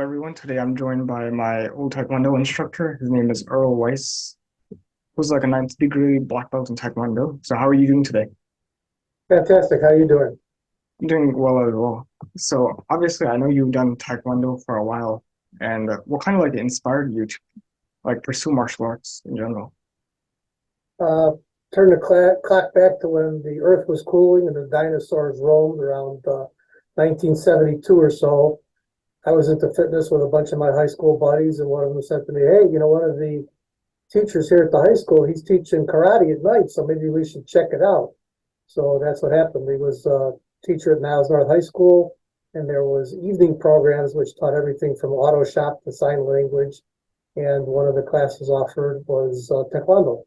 everyone. Today I'm joined by my old Taekwondo instructor. His name is Earl Weiss, who's like a ninth degree black belt in Taekwondo. So how are you doing today? Fantastic. How you doing? I'm doing well as well. So obviously I know you've done Taekwondo for a while, and what kind of like inspired you to like pursue martial arts in general? Uh, Turn the clock back to when the Earth was cooling and the dinosaurs roamed around 1972 or so. I was into fitness with a bunch of my high school buddies, and one of them said to me, "Hey, one of the teachers here at the high school, he's teaching karate at night, so maybe we should check it out." So that's what happened. He was a teacher at Niles North High School, and there was evening programs which taught everything from auto shop to sign language. And one of the classes offered was Taekwondo.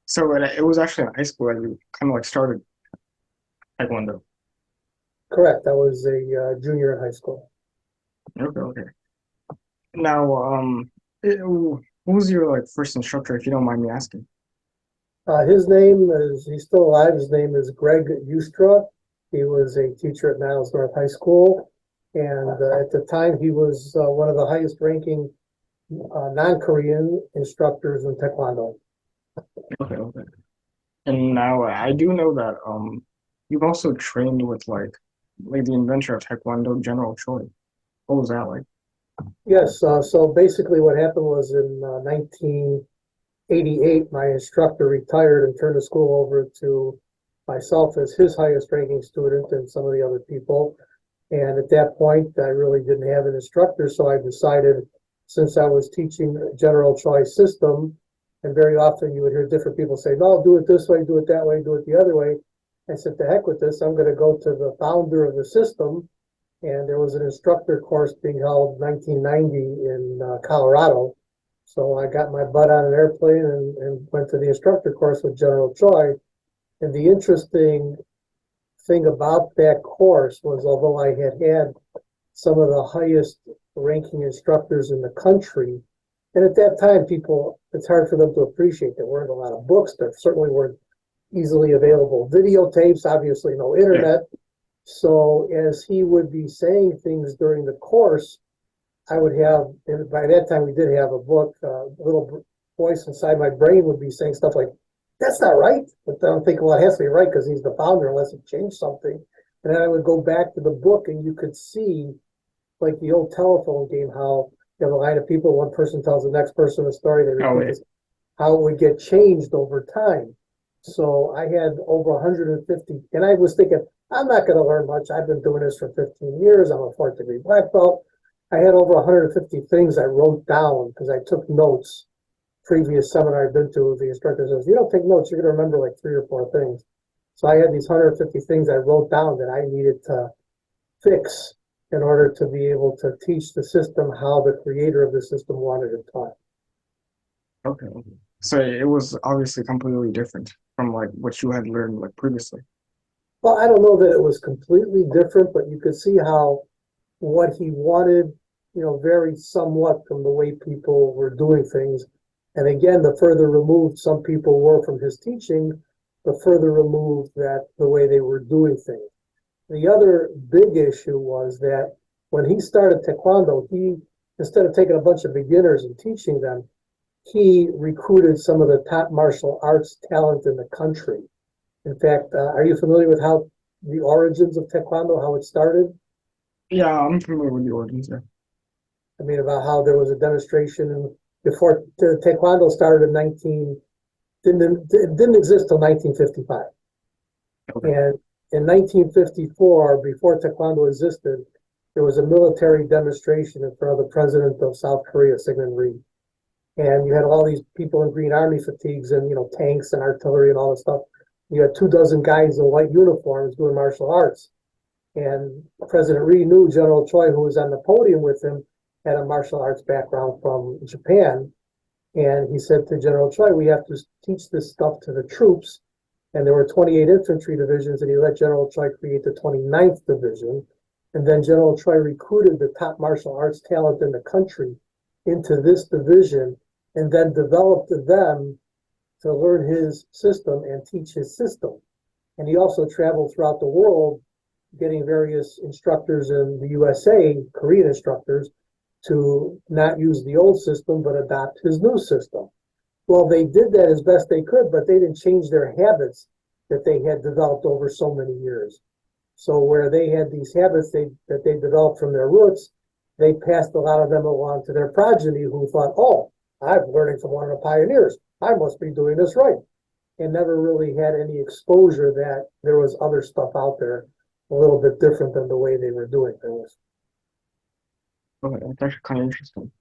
So it was actually in high school that you kind of like started Taekwondo. Correct. I was a junior in high school. Okay, okay. Now, who was your like first instructor, if you don't mind me asking? He's still alive. His name is Greg Ustra. He was a teacher at Niles North High School. And at the time, he was one of the highest ranking non-Korean instructors in Taekwondo. Okay, okay. And now I do know that you've also trained with like the inventor of Taekwondo, General Choi. What was that like? Yes. So basically, what happened was in 1988, my instructor retired and turned the school over to myself as his highest ranking student and some of the other people. And at that point, I really didn't have an instructor, so I decided, since I was teaching General Choi's system, and very often you would hear different people say, "No, do it this way, do it that way, do it the other way." I said, "To heck with this, I'm going to go to the founder of the system." And there was an instructor course being held in 1990 in Colorado. So I got my butt on an airplane and went to the instructor course with General Choi. And the interesting thing about that course was, although I had some of the highest ranking instructors in the country, and at that time, it's hard for them to appreciate. There weren't a lot of books. There certainly weren't easily available videotapes, obviously no Yeah. internet. So as he would be saying things during the course, I would have, and by that time we did have a book, a little voice inside my brain would be saying stuff like, "That's not right." But I'm thinking, well, it has to be right because he's the founder unless he changed something. And then I would go back to the book and you could see, like the old telephone game, how you have a line of people, one person tells the next person a story, they Oh, repeat yeah. this, how it would get changed over time. So I had over 150, and I was thinking, I'm not going to learn much. I've been doing this for 15 years. I'm a fourth degree black belt. I had over 150 things I wrote down because I took notes. Previous seminar I've been to, the instructor says, "You don't take notes, you're going to remember like three or four things." So I had these 150 things I wrote down that I needed to fix in order to be able to teach the system how the creator of the system wanted it taught. Okay, okay. So it was obviously completely different from like what you had learned like previously. Well, I don't know that it was completely different, but you could see how what he wanted, varied somewhat from the way people were doing things. And again, the further removed some people were from his teaching, the further removed that the way they were doing things. The other big issue was that when he started Taekwondo, instead of taking a bunch of beginners and teaching them, he recruited some of the top martial arts talent in the country. In fact, are you familiar with how the origins of Taekwondo, how it started? Yeah, I'm familiar with the origins there. I mean, about how there was a demonstration before Taekwondo started in it didn't exist till 1955. Okay. And in 1954, before Taekwondo existed, there was a military demonstration in front of the president of South Korea, Syngman Rhee. And you had all these people in Green Army fatigues and, tanks and artillery and all this stuff. You had 2 dozen guys in white uniforms doing martial arts. And President Rhee knew General Choi, who was on the podium with him, had a martial arts background from Japan. And he said to General Choi, "We have to teach this stuff to the troops." And there were 28 infantry divisions, and he let General Choi create the 29th division. And then General Choi recruited the top martial arts talent in the country into this division and then developed them to learn his system and teach his system. And he also traveled throughout the world getting various instructors in the USA, Korean instructors, to not use the old system but adopt his new system. Well, they did that as best they could, but they didn't change their habits that they had developed over so many years. So where they had these habits that they developed from their roots, they passed a lot of them along to their progeny who thought, oh, I'm learning from one of the pioneers. I must be doing this right. And never really had any exposure that there was other stuff out there a little bit different than the way they were doing things. Okay, that's actually kind of interesting.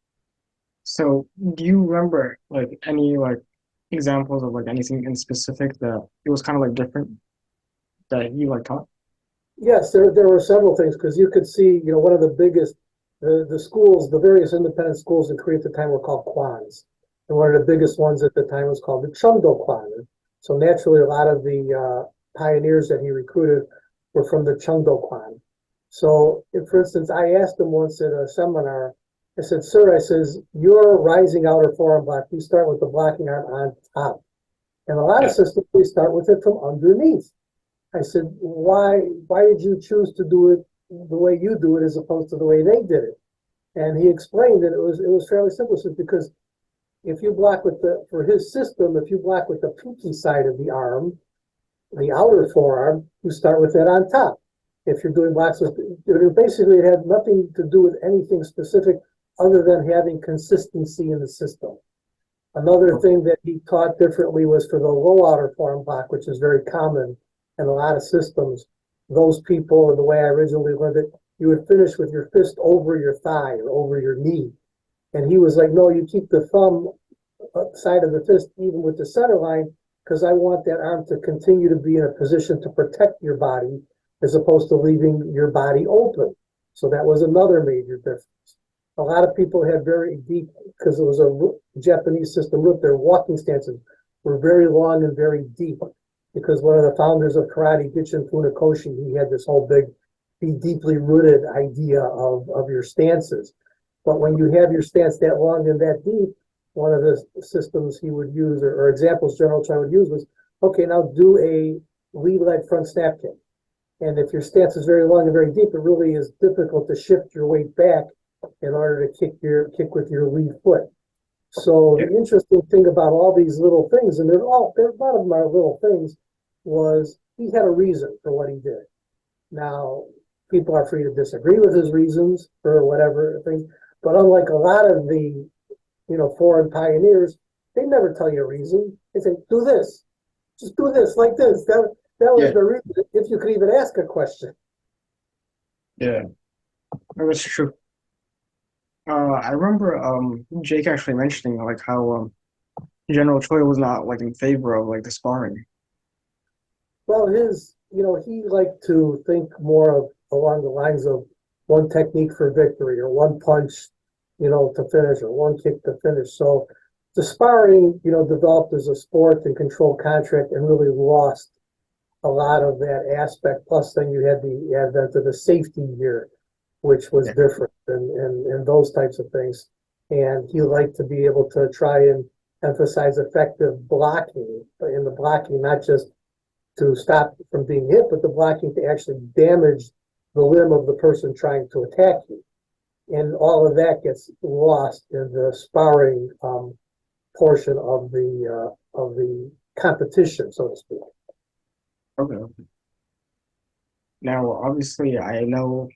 So, do you remember like any like examples of like anything in specific that it was kind of like different that you like taught? Yes, there were several things because you could see, one of the biggest, the schools, the various independent schools in Korea at the time were called kwans. And one of the biggest ones at the time was called the Chungdo Kwan. So naturally, a lot of the pioneers that he recruited were from the Chungdo Kwan. So, if, for instance, I asked him once at a seminar, I said, sir, I says, your rising outer forearm block, you start with the blocking arm on top. And a lot of Yeah. systems, they start with it from underneath. I said, why did you choose to do it the way you do it as opposed to the way they did it? And he explained that it was fairly simple. Said, because if you block with for his system, if you block with the pinky side of the arm, the outer forearm, you start with that on top. If you're doing blocks with, basically it had nothing to do with anything specific other than having consistency in the system. Another Okay. thing that he taught differently was for the low outer forearm block, which is very common in a lot of systems. Those people, and the way I originally learned it, you would finish with your fist over your thigh or over your knee. And he was like, no, you keep the thumb side of the fist even with the center line because I want that arm to continue to be in a position to protect your body as opposed to leaving your body open. So that was another major difference. A lot of people had very deep, because it was a Japanese system root, their walking stances were very long and very deep. Because one of the founders of karate, Gichin Funakoshi, he had this whole big, be deeply rooted idea of your stances. But when you have your stance that long and that deep, one of the systems he would use, or examples General Choi would use was, okay, now do a lead leg front snap kick. And if your stance is very long and very deep, it really is difficult to shift your weight back in order to kick with your lead foot. So Yeah. the interesting thing about all these little things, and a lot of them are little things, was he had a reason for what he did. Now, people are free to disagree with his reasons for whatever things, but unlike a lot of the foreign pioneers, they never tell you a reason. They say, do this, just do this, like this. That was Yeah. the reason, if you could even ask a question. Yeah. No, that's true. I remember Jake actually mentioning like how General Choi was not like in favor of like the sparring. Well, he liked to think more of along the lines of one technique for victory or one punch, to finish or one kick to finish. So the sparring, developed as a sport and controlled contract and really lost a lot of that aspect. Plus, then you had the advent of the safety gear, which was Yeah. different and those types of things. And he liked to be able to try and emphasize effective blocking in the blocking, not just to stop from being hit, but the blocking to actually damage the limb of the person trying to attack you. And all of that gets lost in the sparring portion of the competition, so to speak. Okay. Now, obviously, I know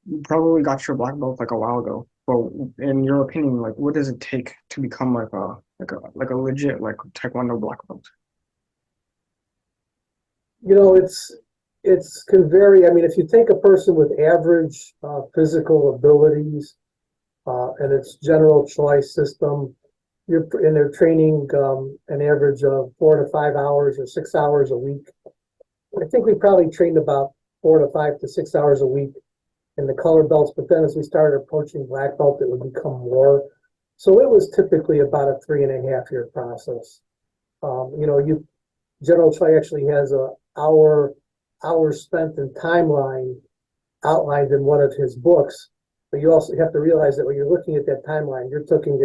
you probably got your black belt like a while ago, but in your opinion, like, what does it take to become like a legit like Taekwondo black belt? You know, it's can vary. I mean, if you take a person with average physical abilities and its general choice system, you're and they're training an average of 4 to 5 hours or 6 hours a week. I think we probably trained about 4 to 5 to 6 hours a week in the color belts, but then as we started approaching black belt, it would become more. So it was typically about a 3.5 year process. You General Choi actually has a hours spent in timeline outlined in one of his books. But you also have to realize that when you're looking at that timeline, you're looking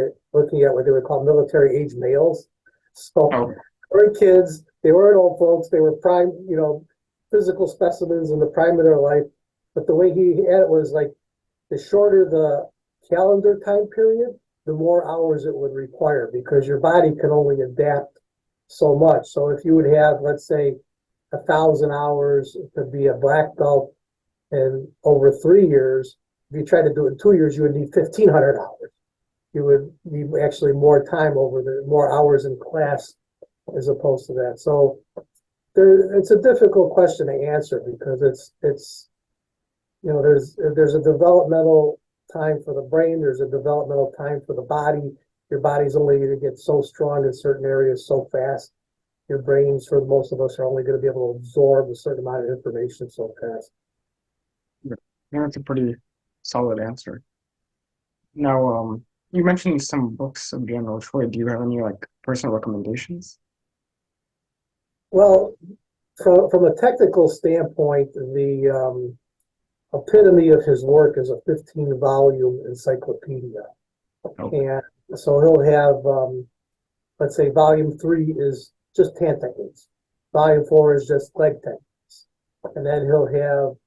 at what they would call military age males. So Oh, they were kids, they weren't old folks, they were prime, physical specimens in the prime of their life. But the way he had it was like the shorter the calendar time period, the more hours it would require because your body can only adapt so much. So if you would have, let's say, 1,000 hours to be a black belt and over 3 years, if you try to do it in 2 years, you would need 1,500 hours. You would need actually more time over the more hours in class as opposed to that. So it's a difficult question to answer because it's there's a developmental time for the brain, there's a developmental time for the body. Your body's only going to get so strong in certain areas so fast. Your brains, for most of us, are only going to be able to absorb a certain amount of information so fast. Yeah, that's a pretty solid answer. Now, you mentioned some books of General Choi. Do you have any like personal recommendations? Well, from a technical standpoint, the epitome of his work is a 15-volume encyclopedia. Okay. And so he'll have, let's say, volume 3 is just hand techniques. Volume 4 is just leg techniques. And then he'll have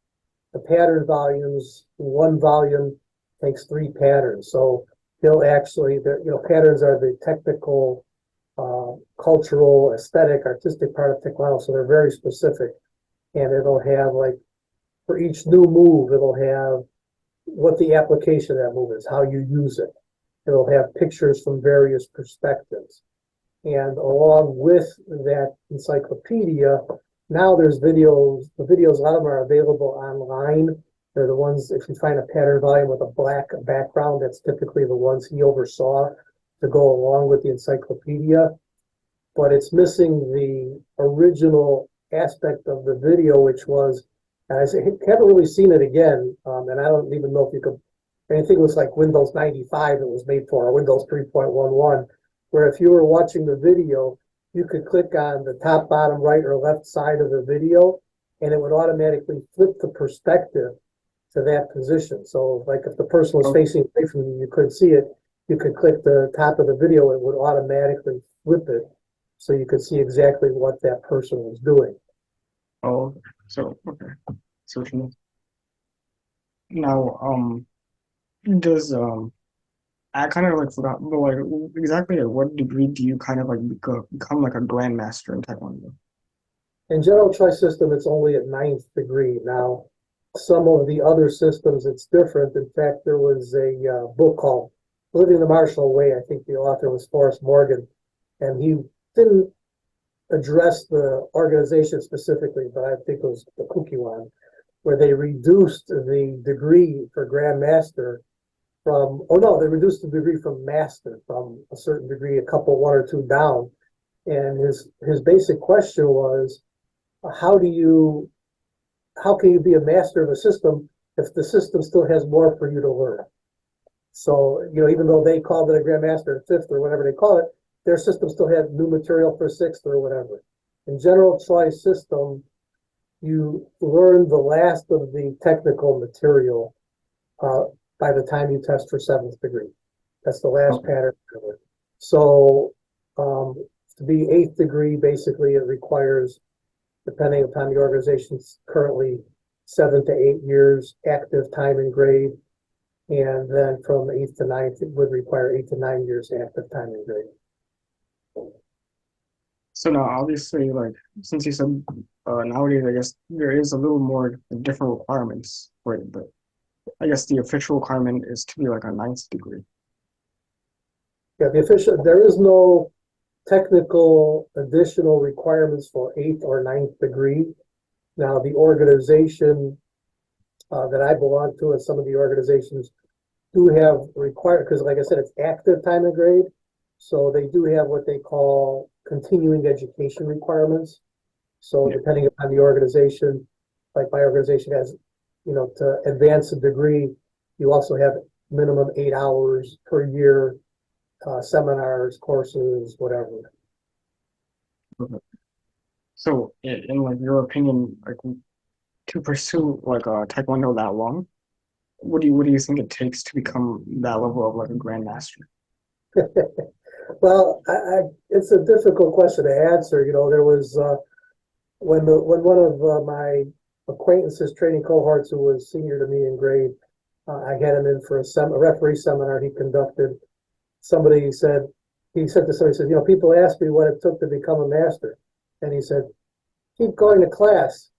the pattern volumes. One volume takes 3 patterns. So he'll actually, patterns are the technical, cultural, aesthetic, artistic part of Taekwondo. So they're very specific. And it'll have like, for each new move, it'll have what the application of that move is, how you use it. It'll have pictures from various perspectives. And along with that encyclopedia, now there's videos. The videos, a lot of them are available online. They're the ones, if you find a pattern volume with a black background, that's typically the ones he oversaw to go along with the encyclopedia. But it's missing the original aspect of the video, which was, I haven't really seen it again, and I don't even know if you could, anything was like Windows 95 it was made for, or Windows 3.11, where if you were watching the video, you could click on the top, bottom, right, or left side of the video, and it would automatically flip the perspective to that position. So like if the person was Okay. facing away from you, you couldn't see it, you could click the top of the video, it would automatically flip it so you could see exactly what that person was doing. Oh, so okay. So now, does I kind of like forgot, but like exactly at what degree do you kind of like become like a grandmaster in Taekwondo? In general choice system, it's only at ninth degree. Now, some of the other systems, it's different. In fact, there was a book called Living the Martial Way. I think the author was Forrest Morgan, and he didn't address the organization specifically, but I think it was the Kukiwan, where they reduced the degree for Grandmaster from, oh no, they reduced the degree from Master from a certain degree, a couple, one or two down. And his basic question was, how do you, how can you be a master of a system if the system still has more for you to learn? So, even though they called it a Grandmaster fifth or whatever they call it, their system still had new material for sixth or whatever. In general choice system, you learn the last of the technical material by the time you test for seventh degree. That's the last Okay. pattern. So to be eighth degree, basically it requires, depending upon the organization's currently 7 to 8 years active time and grade. And then from eighth to ninth, it would require 8 to 9 years active time and grade. So now, obviously, like since you said nowadays, I guess there is a little more different requirements for it, but I guess the official requirement is to be like a ninth degree. Yeah, there is no technical additional requirements for eighth or ninth degree. Now, the organization that I belong to and some of the organizations do have required, because like I said, it's active time and grade. So they do have what they call continuing education requirements. So Yeah. depending upon the organization, like my organization has, to advance a degree, you also have minimum 8 hours per year, seminars, courses, whatever. Okay. So, in like your opinion, like to pursue like Taekwondo that long, what do you think it takes to become that level of like a grandmaster? Well, it's a difficult question to answer. There was when one of my acquaintances, training cohorts, who was senior to me in grade, I had him in for a referee seminar he conducted. Somebody said, he said to somebody, he said, people ask me what it took to become a master. And he said, keep going to class.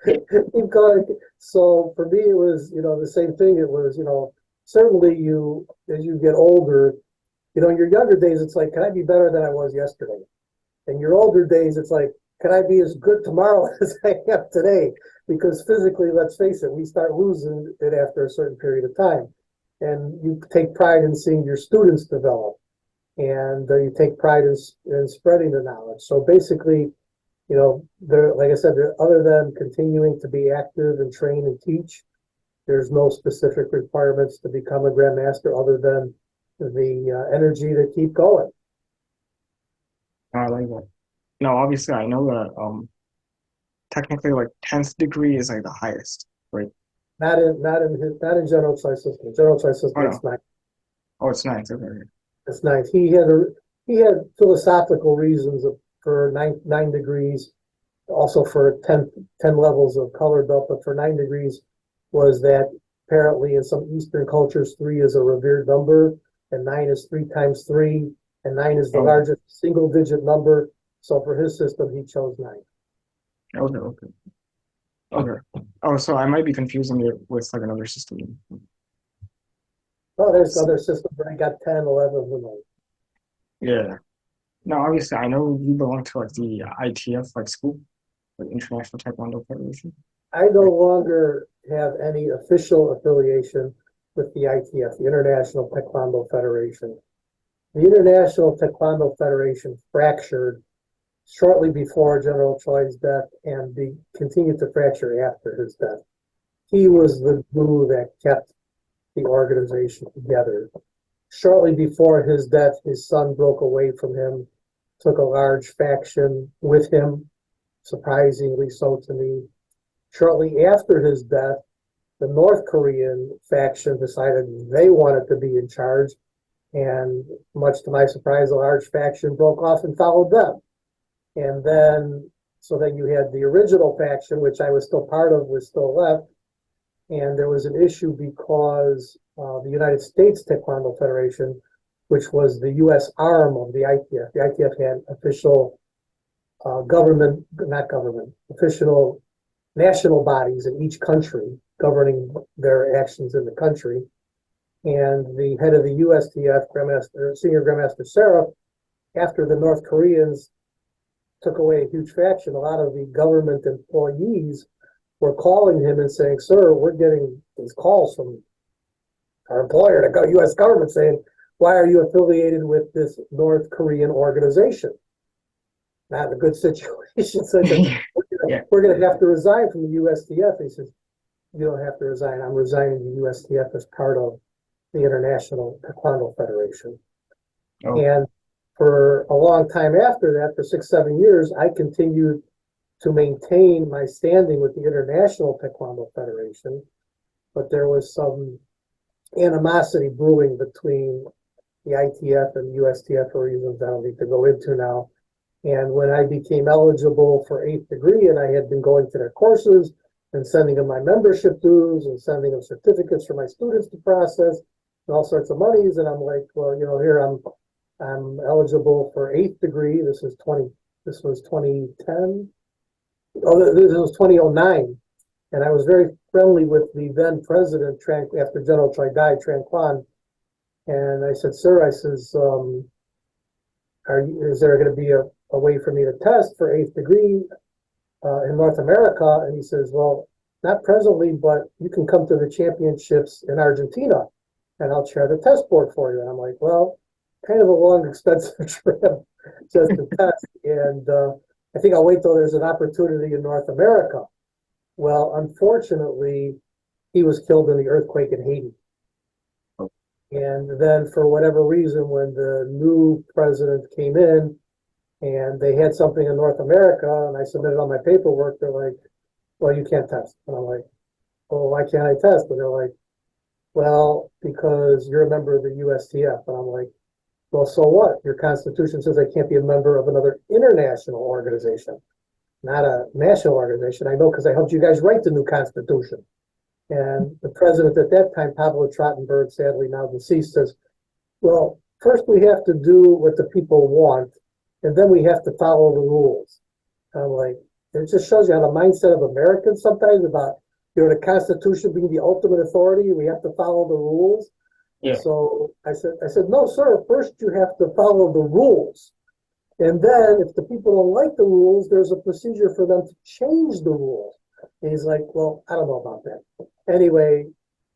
Keep going. So for me, it was, the same thing. It was, certainly as you get older, in your younger days, it's like, can I be better than I was yesterday? In your older days, it's like, can I be as good tomorrow as I am today? Because physically, let's face it, we start losing it after a certain period of time. And you take pride in seeing your students develop, and you take pride in spreading the knowledge. So basically, like I said, other than continuing to be active and train and teach, there's no specific requirements to become a grandmaster other than the energy to keep going. I like that. No, obviously I know that technically like 10th degree is like the highest, right? Not in general choice system. General choice Oh system, it's no. not. Oh, it's ninth. Okay. It's ninth. He had philosophical reasons for nine degrees, also for 10 levels of color belt, but for 9 degrees was that apparently in some Eastern cultures, three is a revered number, and nine is three times three, and nine is the Oh, largest single digit number. So for his system, he chose nine. okay, okay. Okay. Oh, so I might be confusing it with like another system. Oh, there's other systems where I got 10, 11, who knows? Yeah. No, obviously I know you belong to like the ITF like school, like International Taekwondo Federation, I no right? longer have any official affiliation with the ITF, the International Taekwondo Federation. The International Taekwondo Federation fractured shortly before General Choi's death and continued to fracture after his death. He was the glue that kept the organization together. Shortly before his death, his son broke away from him, took a large faction with him, surprisingly so to me. Shortly after his death, the North Korean faction decided they wanted to be in charge, and much to my surprise, a large faction broke off and followed them. And then, so then you had the original faction, which I was still part of, was still left. And there was an issue because the United States Taekwondo Federation, which was the U.S. arm of the ITF, the ITF had official not government, official national bodies in each country governing their actions in the country. And the head of the USTF, Senior Grandmaster Sarah, after the North Koreans took away a huge faction, a lot of the government employees were calling him and saying, "Sir, we're getting these calls from our employer, the U.S. government, saying, why are you affiliated with this North Korean organization?" Not a good situation. So Yeah. we're going to have to resign from the USTF. He says, "You don't have to resign. I'm resigning the USTF as part of the International Taekwondo Federation." Oh, And for a long time after that, for 6, 7 years, I continued to maintain my standing with the International Taekwondo Federation, but there was some animosity brewing between the ITF and USTF for reasons I don't need to go into now. And when I became eligible for 8th degree, and I had been going to their courses and sending them my membership dues and sending them certificates for my students to process and all sorts of monies, and I'm like, well, here I'm eligible for 8th degree. This was 2010. Oh, this was 2009. And I was very friendly with the then president, after General Choi died, Tran Kwan. And I said, "Sir," I says, is there going to be a way for me to test for 8th degree in North America?" And he says, "Well, not presently, but you can come to the championships in Argentina and I'll chair the test board for you." And I'm like, well, kind of a long, expensive trip just to test. And I think I'll wait till there's an opportunity in North America. Well, unfortunately, he was killed in the earthquake in Haiti. And then, for whatever reason, when the new president came in and they had something in North America and I submitted all my paperwork, they're like, "Well, you can't test." And I'm like, "Well, why can't I test?" And they're like, "Well, because you're a member of the USTF." And I'm like, "Well, so what? Your constitution says I can't be a member of another international organization." not a national organization. I know because I helped you guys write the new Constitution. And the president at that time, Pablo Trottenberg, sadly now deceased, says, well, first we have to do what the people want, and then we have to follow the rules. And I'm like, it just shows you how the mindset of Americans sometimes about, the Constitution being the ultimate authority, we have to follow the rules. And Yeah. so I said, no, sir, first you have to follow the rules. And then if the people don't like the rules, there's a procedure for them to change the rules. And he's like, well, I don't know about that. Anyway,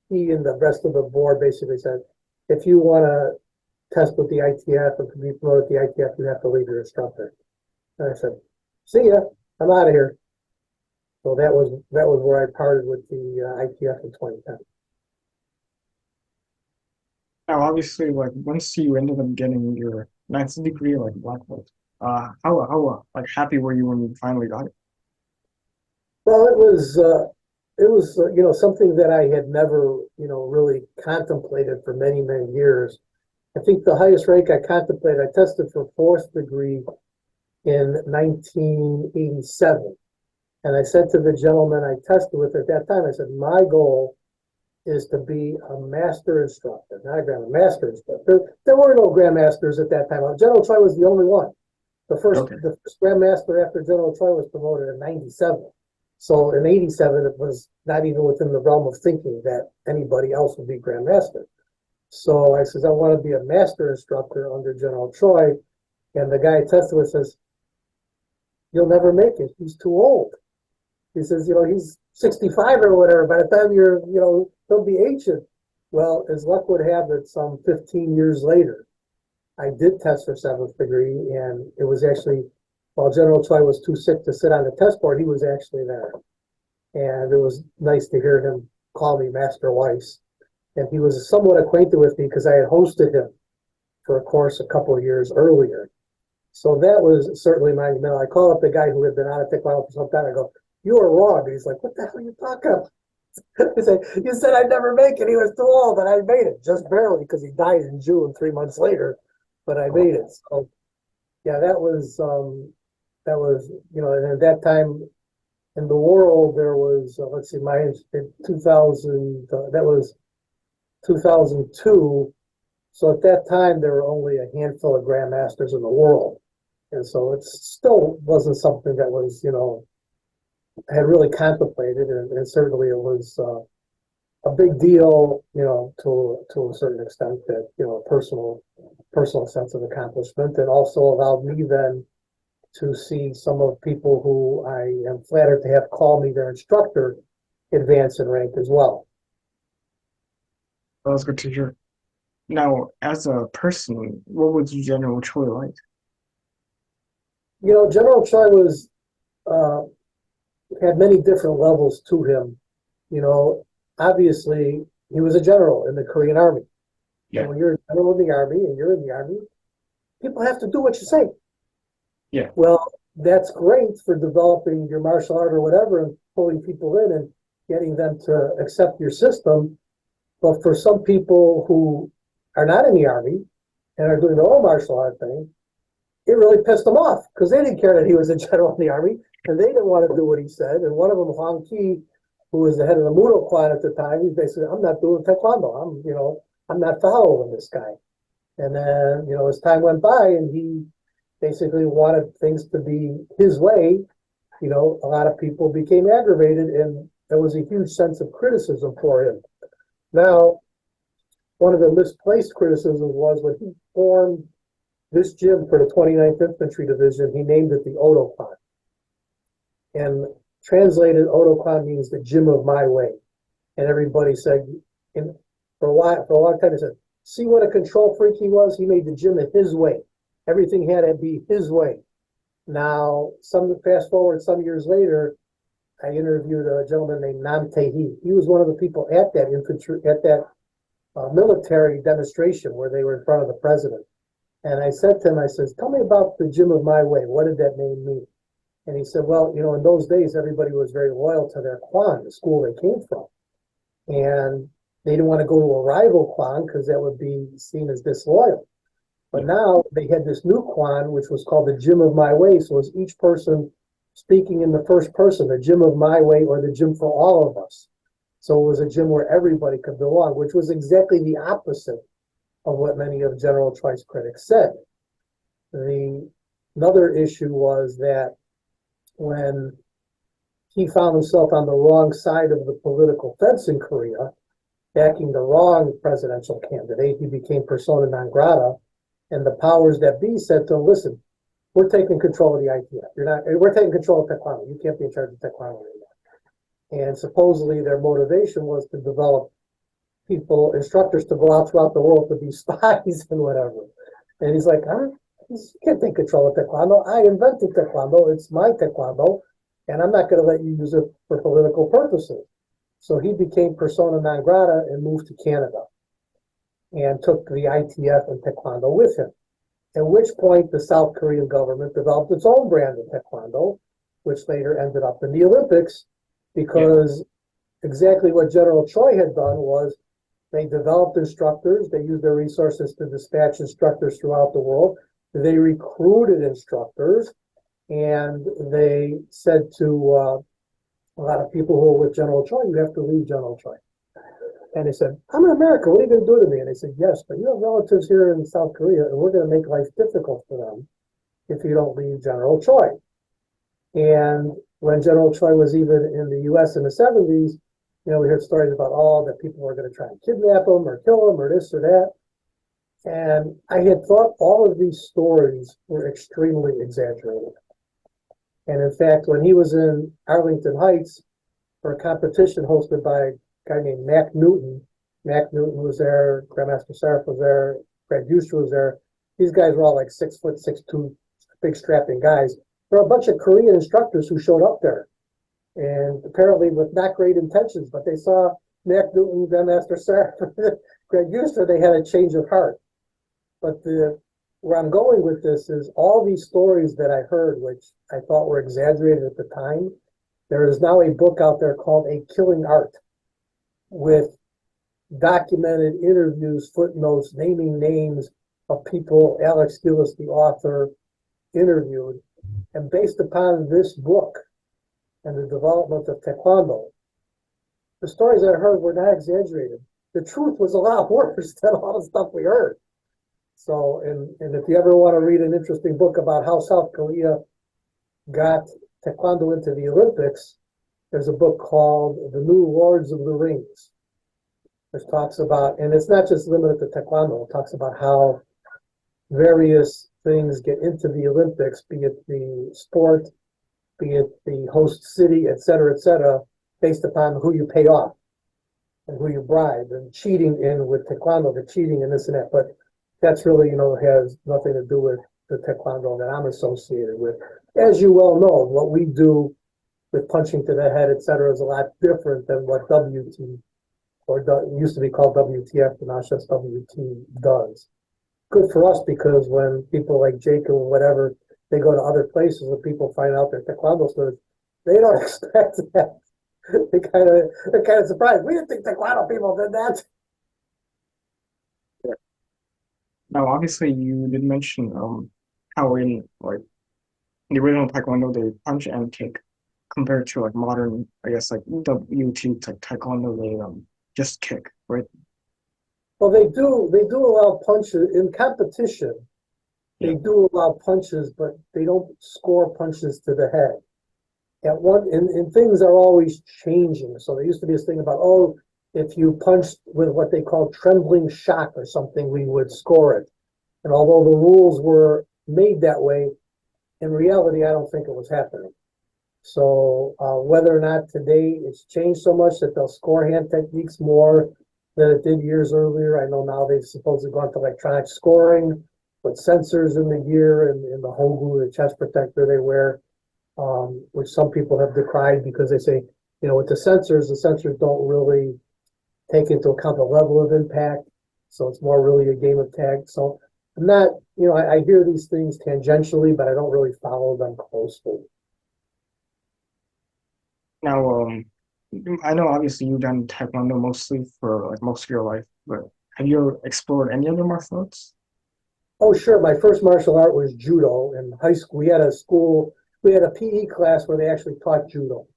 he and the rest of the board basically said, if you want to test with the ITF and to be promoted at the ITF, you have to leave your instructor. And I said, see ya, I'm out of here. So that was where I parted with the ITF in 2010. Now, obviously, like once you ended up getting your ninth degree, like black belt, how like happy were you when you finally got it? Well, it was something that I had never really contemplated for many many years. I think the highest rank I contemplated, I tested for fourth degree in 1987. And I said to the gentleman I tested with at that time, I said, my goal is to be a master instructor, not a master instructor. There were no grandmasters at that time. General Choi was the only one. The first, Okay. the first grandmaster after General Choi was promoted in 97. So in 87, it was not even within the realm of thinking that anybody else would be grandmaster. So I says, I want to be a master instructor under General Choi. And the guy I tested with says, you'll never make it. He's too old. He says, he's 65 or whatever. By the time he'll be ancient. Well, as luck would have it, some 15 years later, I did test for seventh degree, and it was actually, while General Choi was too sick to sit on the test board, he was actually there. And it was nice to hear him call me Master Weiss. And he was somewhat acquainted with me because I had hosted him for a course a couple of years earlier. So that was certainly my I called up the guy who had been out of Taekwondo for some time. I go, you are wrong. And he's like, what the hell are you talking about? He said, you said I'd never make it. He was too old, and I made it just barely because he died in June 3 months later. But I made it. So yeah, and at that time in the world there was let's see, my in 2000 that was 2002. So at that time there were only a handful of grandmasters in the world, and so it still wasn't something that was had really contemplated, and certainly it was a big deal, to a certain extent, that personal sense of accomplishment, and also allowed me then to see some of people who I am flattered to have call me their instructor advance in rank as well. That was good to hear. Now, as a person, what was General Choi like? General Choi was uh, had many different levels to him. You know, Obviously he was a general in the Korean Army. And Yeah, when you're a general in the Army and you're in the Army, people have to do what you say. yeah. Well, that's great for developing your martial art or whatever and pulling people in and getting them to accept your system. But for some people who are not in the Army and are doing their own martial art thing, it really pissed them off because they didn't care that he was a general in the Army and they didn't want to do what he said. And one of them, Hwang Ki, who was the head of the Mudo clan at the time, he basically, I'm not doing Taekwondo. I'm not following this guy. And then, as time went by and he basically wanted things to be his way, a lot of people became aggravated and there was a huge sense of criticism for him. Now, one of the misplaced criticisms was when he formed this gym for the 29th Infantry Division, he named it the Odo-Kwan. And translated, Odo-Kwan means the gym of my way. And everybody said, and for a long time, they said, see what a control freak he was? He made the gym his way. Everything had to be his way. Now, fast forward some years later, I interviewed a gentleman named Nam Tae-hee. He was one of the people at that military demonstration where they were in front of the president. And I said to him, I says, tell me about the gym of my way. What did that name mean? And he said, well, in those days, everybody was very loyal to their Kwan, the school they came from. And they didn't want to go to a rival Kwan because that would be seen as disloyal. But now they had this new Kwan, which was called the Gym of My Way. So as each person speaking in the first person, the gym of my way or the gym for all of us. So it was a gym where everybody could belong, which was exactly the opposite of what many of General Choi's critics said. The another issue was that when he found himself on the wrong side of the political fence in Korea, backing the wrong presidential candidate, he became persona non grata, and the powers that be said to him, "Listen, we're taking control of the ITF. You're not. We're taking control of Taekwondo. You can't be in charge of Taekwondo anymore." And supposedly their motivation was to develop people, instructors, to go out throughout the world to be spies and whatever. And he's like, huh? You can't take control of Taekwondo. I invented Taekwondo. It's my Taekwondo, and I'm not going to let you use it for political purposes. So he became persona non grata and moved to Canada and took the ITF and Taekwondo with him. At which point the South Korean government developed its own brand of Taekwondo, which later ended up in the Olympics, because exactly what General Choi had done was they developed instructors, they used their resources to dispatch instructors throughout the world, they recruited instructors, and they said to a lot of people who were with General Choi, you have to leave General Choi. And they said, I'm in America, what are you going to do to me? And they said, yes, but you have relatives here in South Korea, and we're going to make life difficult for them if you don't leave General Choi. And when General Choi was even in the US in the 70s, we heard stories about that people were going to try and kidnap him or kill him or this or that. And I had thought all of these stories were extremely exaggerated. And in fact, when he was in Arlington Heights for a competition hosted by a guy named Mac Newton was there, Grandmaster Saraf was there, Brad Euster was there. These guys were all like 6', 6'2", big strapping guys. There were a bunch of Korean instructors who showed up there, and apparently with not great intentions, but they saw Mac Newton, Grandmaster Saraf, Greg Euster, they had a change of heart. But where I'm going with this is all these stories that I heard, which I thought were exaggerated at the time, there is now a book out there called A Killing Art with documented interviews, footnotes, naming names of people Alex Gillis, the author, interviewed. And based upon this book and the development of Taekwondo, the stories I heard were not exaggerated. The truth was a lot worse than all the stuff we heard. So, and if you ever want to read an interesting book about how South Korea got Taekwondo into the Olympics, there's a book called The New Lords of the Rings, which talks about, and it's not just limited to Taekwondo, it talks about how various things get into the Olympics, be it the sport, be it the host city, et cetera, based upon who you pay off and who you bribe, and cheating in with Taekwondo, the cheating and this and that. But that's really, has nothing to do with the Taekwondo that I'm associated with. As you well know, what we do with punching to the head, et cetera, is a lot different than what WT, or used to be called WTF, but now it's just WT, does. Good for us, because when people like Jacob or whatever, they go to other places and people find out they're Taekwondo students, they don't expect that. They're kind of surprised. We didn't think Taekwondo people did that. Yeah. Now, obviously, you did mention how in like the original Taekwondo they punch and kick compared to like modern, I guess like WT Taekwondo they just kick, right? Well, they do allow punches in competition. Yeah. They do allow punches, but they don't score punches to the head. And things are always changing. So there used to be this thing about, if you punched with what they call trembling shock or something, we would score it. And although the rules were made that way, in reality, I don't think it was happening. So whether or not today it's changed so much that they'll score hand techniques more than it did years earlier. I know now they've supposedly gone to electronic scoring with sensors in the gear and in the hogu, the chest protector they wear, which some people have decried because they say, with the sensors don't really take into account the level of impact. So it's more really a game of tag. So I'm not, I hear these things tangentially, but I don't really follow them closely. Now, I know obviously you've done Taekwondo mostly for like most of your life, but have you explored any other martial arts? Oh, sure. My first martial art was judo in high school. We had a school we had a PE class where they actually taught judo.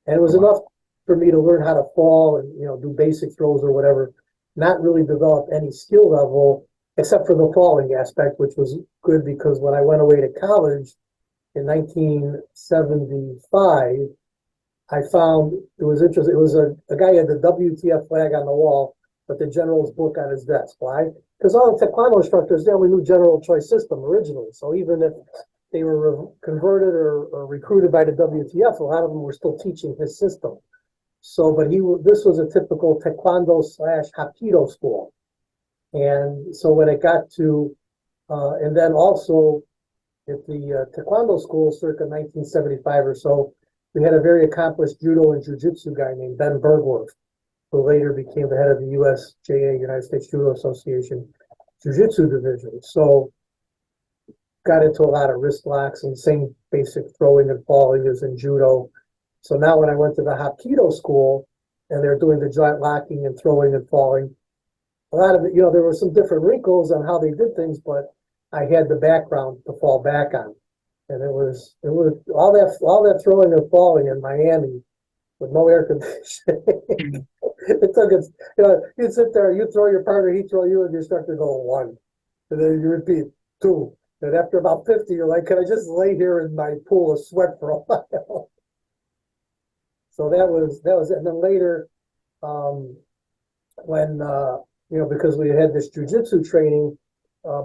And it was Wow. enough for me to learn how to fall and, do basic throws or whatever, not really develop any skill level except for the falling aspect, which was good because when I went away to college in 1975, I found it was interesting. It was a guy had the WTF flag on the wall, but the general's book on his desk. Why? Because all the Taekwondo instructors, they only knew General Choi's system originally. So even if they were converted or recruited by the WTF, a lot of them were still teaching his system. So, but this was a typical Taekwondo slash Hapkido school. And so when it got to, and then also at the Taekwondo school circa 1975 or so, we had a very accomplished judo and jiu-jitsu guy named Ben Bergworth, who later became the head of the USJA, United States Judo Association, jiu-jitsu division. So got into a lot of wrist locks and same basic throwing and falling as in judo. So now when I went to the Hapkido school and they're doing the joint locking and throwing and falling, a lot of it, there were some different wrinkles on how they did things, but I had the background to fall back on. And it was all that throwing and falling in Miami with no air conditioning. Mhm. It took us, you'd sit there, you throw your partner, he throw you, and the instructor go one. And then you repeat two. And after about 50, you're like, can I just lay here in my pool of sweat for a while? So that was it. And then later, um, when because we had this jujitsu training,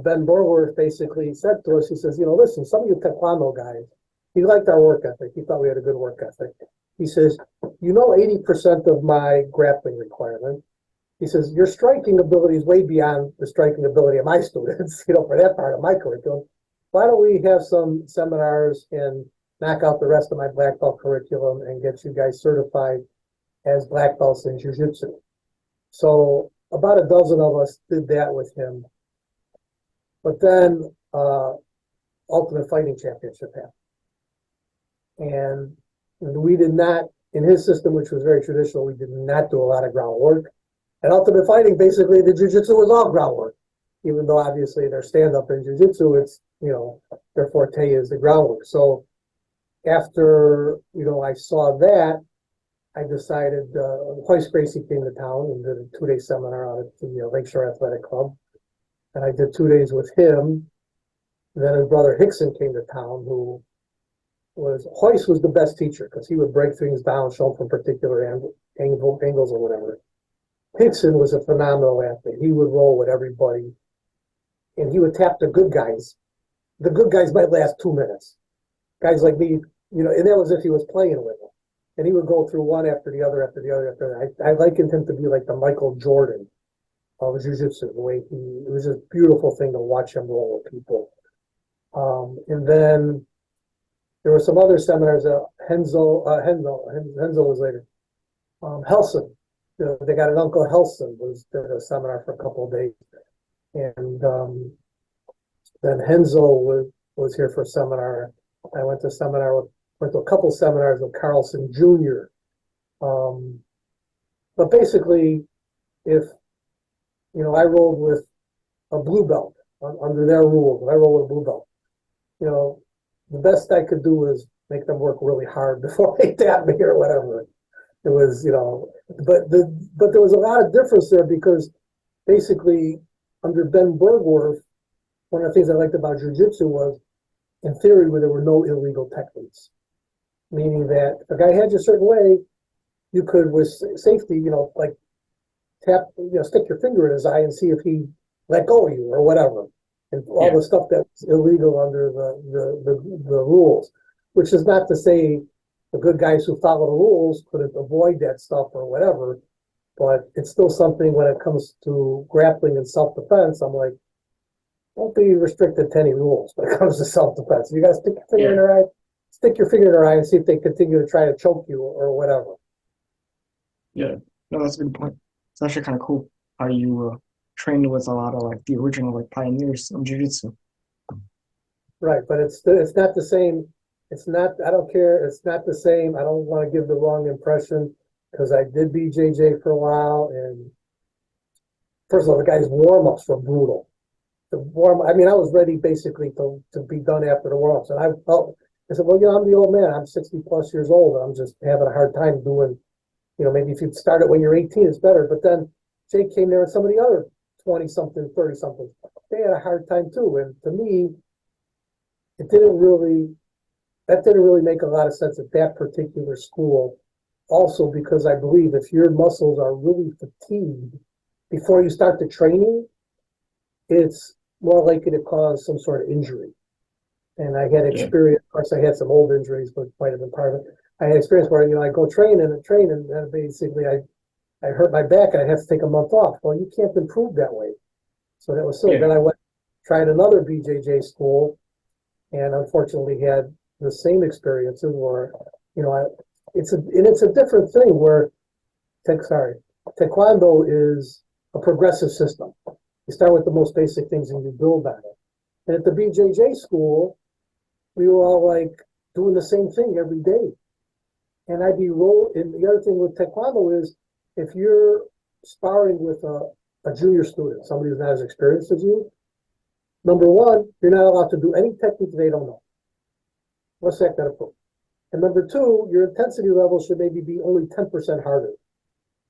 Ben Borworth basically said to us, he says, listen, some of you Taekwondo guys, he liked our work ethic. He thought we had a good work ethic. He says, 80% of my grappling requirement. He says, your striking ability is way beyond the striking ability of my students, for that part of my curriculum. Why don't we have some seminars and knock out the rest of my black belt curriculum and get you guys certified as black belts in jiu-jitsu? So about a dozen of us did that with him. But then Ultimate Fighting Championship happened. And we did not, in his system, which was very traditional, we did not do a lot of groundwork. And Ultimate Fighting, basically, the jiu-jitsu was all groundwork. Even though obviously they're stand-up in jiu-jitsu, it's, their forte is the groundwork. So after, I saw that, I decided, Hoist Gracie came to town and did a 2-day seminar out at the Lakeshore Athletic Club. And I did 2 days with him. And then his brother Hickson came to town, who Hoist was the best teacher because he would break things down, show them from particular angles or whatever. Hickson was a phenomenal athlete. He would roll with everybody. And he would tap the good guys. The good guys might last 2 minutes. Guys like me, and that was if he was playing with them. And he would go through one after the other, after the other, after the other. I likened him to be like the Michael Jordan of jiu-jitsu, the way it was a beautiful thing to watch him roll with people. And then there were some other seminars. Henzo was later. Helson, they got an Uncle Helson did a seminar for a couple of days, and then Henzo was here for a seminar. I went to a couple seminars with Carlson Jr. But basically, if I rolled with a blue belt under their rules, I rolled with a blue belt. The best I could do was make them work really hard before they tap me or whatever. It was, but there was a lot of difference there because basically under Ben Bergworth, one of the things I liked about jiu-jitsu was, in theory, where there were no illegal techniques, meaning that if a guy had you a certain way, you could, with safety, like tap, stick your finger in his eye and see if he let go of you or whatever, and all Yeah. the stuff that's illegal under the rules, which is not to say the good guys who follow the rules couldn't avoid that stuff or whatever, but it's still something when it comes to grappling and self-defense. I'm like, don't be restricted to any rules when it comes to self-defense. You got to stick your finger in Yeah. their eye, and see if they continue to try to choke you or whatever. Yeah. No, that's a good point. It's actually kind of cool how you trained with a lot of like the original like pioneers of jiu-jitsu. Right, but it's not the same. It's not. I don't care. It's not the same. I don't want to give the wrong impression because I did BJJ for a while, and first of all, the guys' warm-ups were brutal. I mean, I was ready basically to be done after the warm-ups, and I felt I said, well, I'm the old man. I'm 60 plus years old. I'm just having a hard time doing, maybe if you start it when you're 18, it's better. But then Jake came there and some of the other 20 something, 30 something, they had a hard time too. And to me, it didn't really, that didn't really make a lot of sense at that particular school. Also, because I believe if your muscles are really fatigued before you start the training, it's more likely to cause some sort of injury. And I had Yeah, experience, of course, I had some old injuries, but might have been part of it. I had experience where, I go train, and basically I hurt my back and I had to take a month off. Well, you can't improve that way. So that was silly. yeah, Then I tried another BJJ school and unfortunately had the same experiences where, you know, I, it's a different thing where, Taekwondo is a progressive system. You start with the most basic things and you build on it. And at the BJJ school, we were all like doing the same thing every day. And and the other thing with Taekwondo is if you're sparring with a junior student, somebody who's not as experienced as you, number one, you're not allowed to do any technique they don't know. What's that going to prove? And number two, your intensity level should maybe be only 10% harder.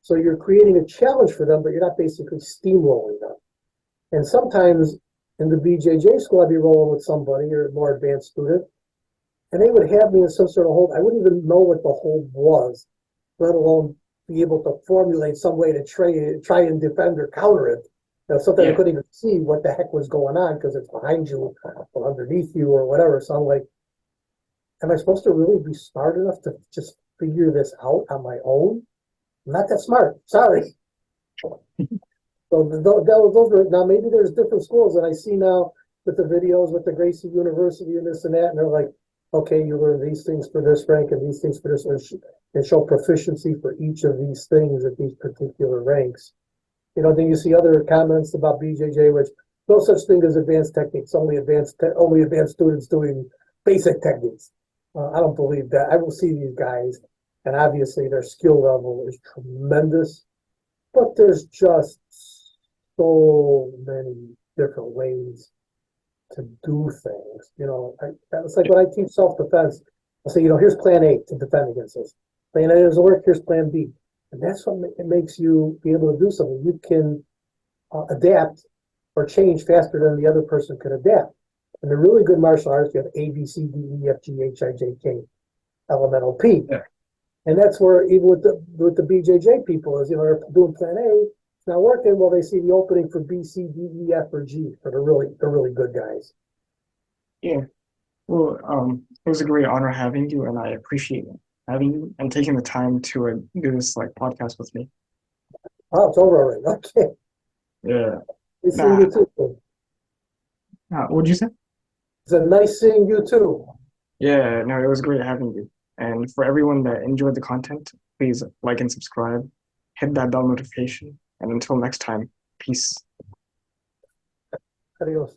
So you're creating a challenge for them, but you're not basically steamrolling them. And sometimes in the BJJ school, I'd be rolling with somebody or a more advanced student, and they would have me in some sort of hold. I wouldn't even know what the hold was, let alone be able to formulate some way to try and defend or counter it. Sometimes I yeah, couldn't even see what the heck was going on because it's behind you or underneath you or whatever. So I'm like, am I supposed to really be smart enough to just figure this out on my own? I'm not that smart. Sorry. So those were now maybe there's different schools that I see now with the videos with the Gracie University and this and that, and they're like, okay, you learn these things for this rank and these things for this, and show proficiency for each of these things at these particular ranks. Then you see other comments about BJJ, which no such thing as advanced techniques, only advanced students doing basic techniques. I don't believe that. I will see these guys, and obviously their skill level is tremendous, but there's just so many different ways to do things. It's like when I teach self-defense, I say, here's plan A to defend against this. Plan A doesn't work, here's plan B. And that's what it makes you be able to do something. You can adapt or change faster than the other person can adapt. And the really good martial arts, you have A, B, C, D, E, F, G, H, I, J, K, L, M, N, O, P. yeah, And that's where even with the BJJ people is, they're doing plan A, it's not working. Well, they see the opening for B, C, D, E, F, or G for the really good guys. yeah. Well, it was a great honor having you, and I appreciate having you and taking the time to do this like podcast with me. Oh, it's over already. Okay. Yeah. Nice seeing Nah, you too. what'd you say? It's a nice seeing you too. Yeah, no, it was great having you. And for everyone that enjoyed the content, please like and subscribe, hit that bell notification, and until next time, peace. Adios.